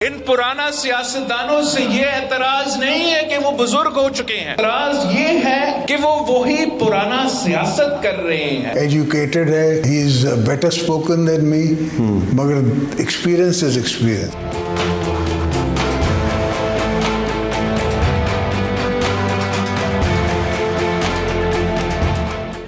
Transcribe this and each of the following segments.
इन पुराना सियासतदानों से ये एतराज नहीं है कि वो बुजुर्ग हो चुके हैं, एतराज ये है कि वो वही पुराना सियासत कर रहे हैं। एजुकेटेड है, he is better spoken than me, मगर एक्सपीरियंस इज एक्सपीरियंस।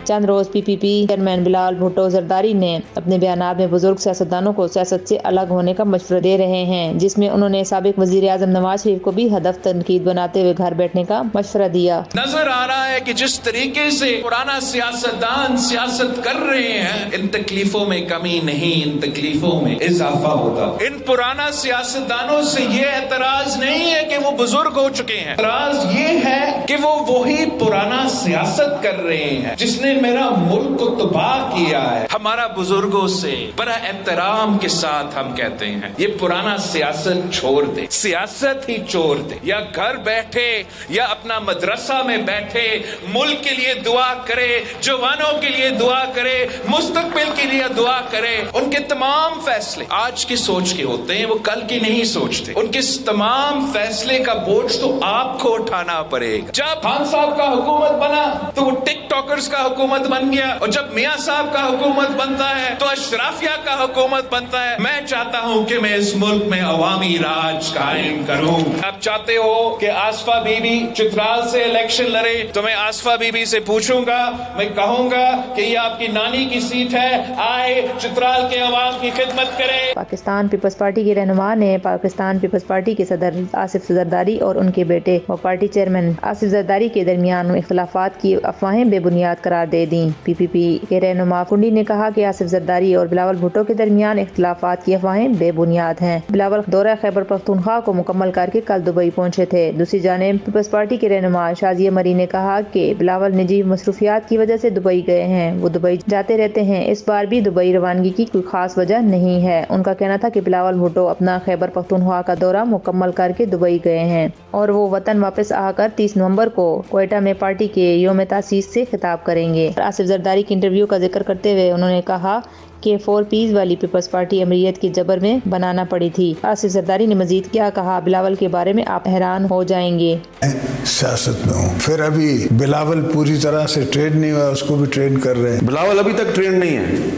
चंद रोज पीपीपी चेयरमैन बिलावल भुट्टो जरदारी ने अपने बयानात में बुजुर्ग सियासतदानों को सियासत से अलग होने का मशवरा दे रहे हैं, जिसमें उन्होंने साबिक वजीर आजम नवाज शरीफ को भी हदफ तनकीद बनाते हुए घर बैठने का मशवरा दिया। नजर आ रहा है कि जिस तरीके से पुराना सियासतदान सियासत कर रहे हैं, इन तकलीफों में कमी नहीं, इन तकलीफों में इजाफा होता। इन पुराना सियासतदानों से ये एतराज नहीं है कि वो बुजुर्ग हो चुके हैं, एतराज ये है कि वो वही पुराना सियासत कर रहे हैं जिसने मेरा मुल्क को तबाह किया है। हमारा बुजुर्गों से बड़ा एहतराम के साथ हम कहते हैं, ये पुराना सियासत छोड़ दे, सियासत ही छोड़ दे, या घर बैठे या अपना मदरसा में बैठे मुल्क के लिए दुआ करे, जवानों के लिए दुआ करे, मुस्तकबिल के लिए दुआ करे। उनके तमाम फैसले आज की सोच के होते हैं, वो कल की नहीं सोचते। उनके तमाम फैसले का बोझ तो आपको उठाना पड़ेगा। जब खान साहब का हुकूमत बना तो वो टिकटॉकर्स का हुकूमत बन गया, और जब मियां साहब का हुकूमत बनता है तो अशराफिया का हुकूमत बनता है। मैं चाहता हूं कि मैं इस मुल्क में अवामी राज कायम करूं। आप चाहते हो कि आसफा बीबी चित्राल से इलेक्शन लड़े, तो मैं आसफा बीबी से पूछूंगा, मैं कहूंगा कि ये आपकी नानी की सीट है, आए चित्राल के अवाम की खिदमत करे। पाकिस्तान पीपल्स पार्टी के रहनुमा ने पाकिस्तान पीपल्स पार्टी के सदर आसिफ जरदारी और उनके बेटे व पार्टी चेयरमैन आसिफ जरदारी के दरमियान इख्तिलाफात की अफवाहें बेबुनियाद करार दे दी। पीपीपी के रहनुमा कुंडी ने कहा कि आसिफ जरदारी और बिलावल भुट्टो के दरमियान इख्तिलाफात की अफवाहें बेबुनियाद हैं। बिलावल दौरा खैबर पख्तूनख्वा को मुकम्मल करके कल दुबई पहुंचे थे। दूसरी जानिब पीपल्स पार्टी के रहनुमा शाजिया मरी ने कहा कि बिलावल निजी मसरूफियात की वजह से दुबई गए हैं, वो दुबई जाते रहते हैं, इस बार भी दुबई रवानगी की कोई खास वजह नहीं है। उनका कहना था कि बिलावल भुट्टो अपना खैबर पख्तूनख्वा का दौरा मुकम्मल करके दुबई गए हैं और वो वतन वापस आकर 30 नवंबर को क्वेटा में पार्टी के यौम तासीस से खिताब करेंगे। आसिफ जरदारी की इंटरव्यू का जिक्र करते हुए उन्होंने कहा कि 4 पीस वाली पीपल्स पार्टी अमरीयत की जबर में बनाना पड़ी थी। आसिफ जरदारी ने मजीद क्या कहा, बिलावल के बारे में आप हैरान हो जाएंगे। सियासत में हूँ, फिर अभी बिलावल पूरी तरह से ट्रेन नहीं हुआ, उसको भी ट्रेन कर रहे हैं। बिलावल अभी तक ट्रेन नहीं है।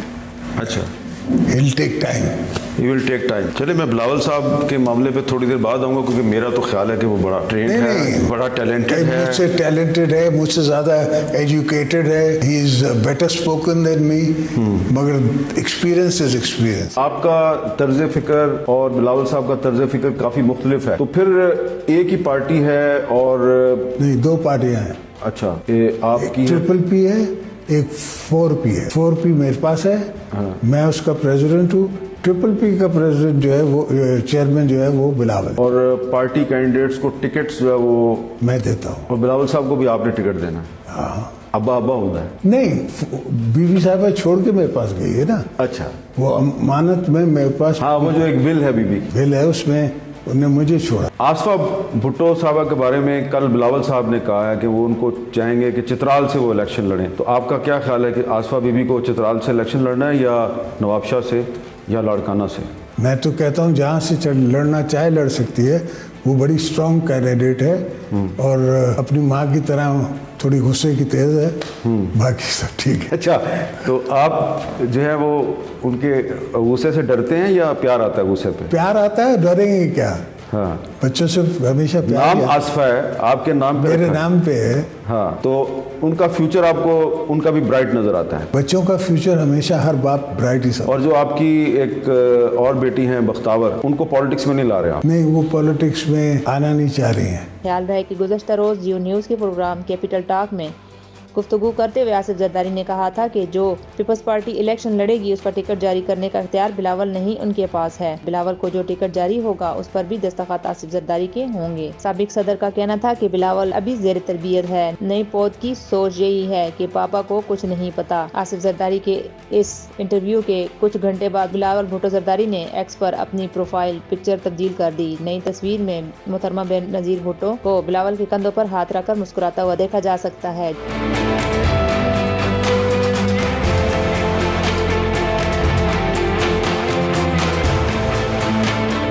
अच्छा, He'll take time. He will take time। चलिए, मैं बिलावल साहब के मामले पे थोड़ी देर बाद आऊँगा, क्योंकि मेरा तो ख्याल है कि वो बड़ा ट्रेन है, बड़ा टैलेंटेड है, मुझसे टैलेंटेड है, मुझसे ज़्यादा एजुकेटेड है, he is better spoken than me, मगर एक्सपीरियंस इज एक्सपीरियंस। आपका तर्ज फ़िक्र और बिलावल साहब का तर्ज फ़िक्र काफ़ी मुख्तलिफ है, तो फिर एक ही पार्टी है और नहीं, 2 पार्टियाँ हैं। अच्छा, आपकी ट्रिपल पी है, एक 4P है। 4P मेरे पास है, हाँ। मैं उसका प्रेसिडेंट हूँ। ट्रिपल पी का प्रेसिडेंट जो है, वो चेयरमैन जो है वो बिलावल, और पार्टी कैंडिडेट्स को टिकट्स जो है वो मैं देता हूँ, और बिलावल साहब को भी आपने टिकट देना है। हाँ, अब्बा होता है। नहीं, बीबी साहबा छोड़ के मेरे पास गई है ना। अच्छा, वो अमानत में मेरे पास, हाँ, वो जो एक बिल है, बीबी बिल है, उसमें उन्हें मुझे छोड़ा। आसफा भुट्टो साहबा के बारे में कल बिलावल साहब ने कहा है कि वो उनको चाहेंगे कि चित्राल से वो इलेक्शन लड़ें, तो आपका क्या ख्याल है कि आसफा बीबी को चित्राल से इलेक्शन लड़ना है या नवाबशाह से या लाड़काना से? मैं तो कहता हूँ जहाँ से लड़ना चाहे लड़ सकती है, वो बड़ी स्ट्रॉन्ग कैंडिडेट है और अपनी माँ की तरह थोड़ी गुस्से की तेज है, बाकी सब ठीक है। अच्छा, तो आप जो है वो उनके गुस्से से डरते हैं या प्यार आता है गुस्से पे? प्यार आता है, डरेंगे क्या? हाँ, बच्चों से हमेशा प्यार। नाम आसफा है, आपके नाम पे, मेरे नाम पे है। हाँ, तो उनका फ्यूचर आपको, उनका भी ब्राइट नजर आता है? बच्चों का फ्यूचर हमेशा हर बात ब्राइट ही सब। और जो आपकी एक और बेटी हैं बख्तावर, उनको पॉलिटिक्स में नहीं ला रहे आप? नहीं, वो पॉलिटिक्स में आना नहीं चाह रही हैं। ख्याल रहे कि गुज़श्ता रोज जियो न्यूज़ के प्रोग्राम कैपिटल टॉक में गुफ्तगू करते हुए आसिफ जरदारी ने कहा था कि जो पीपल्स पार्टी इलेक्शन लड़ेगी उसका टिकट जारी करने का इख्तियार बिलावल नहीं, उनके पास है। बिलावल को जो टिकट जारी होगा उस पर भी दस्तखत आसिफ जरदारी के होंगे। साबिक सदर का कहना था कि बिलावल अभी ज़ेर तरबियत है, नई पौध की सोच यही है कि पापा को कुछ नहीं पता। आसिफ जरदारी के इस इंटरव्यू के कुछ घंटे बाद बिलावल भुट्टो जरदारी ने एक्स पर अपनी प्रोफाइल पिक्चर तब्दील कर दी। नई तस्वीर में मोहतरमा बेनज़ीर भुट्टो को बिलावल के कंधों पर हाथ रखकर मुस्कुराता हुआ देखा जा सकता है।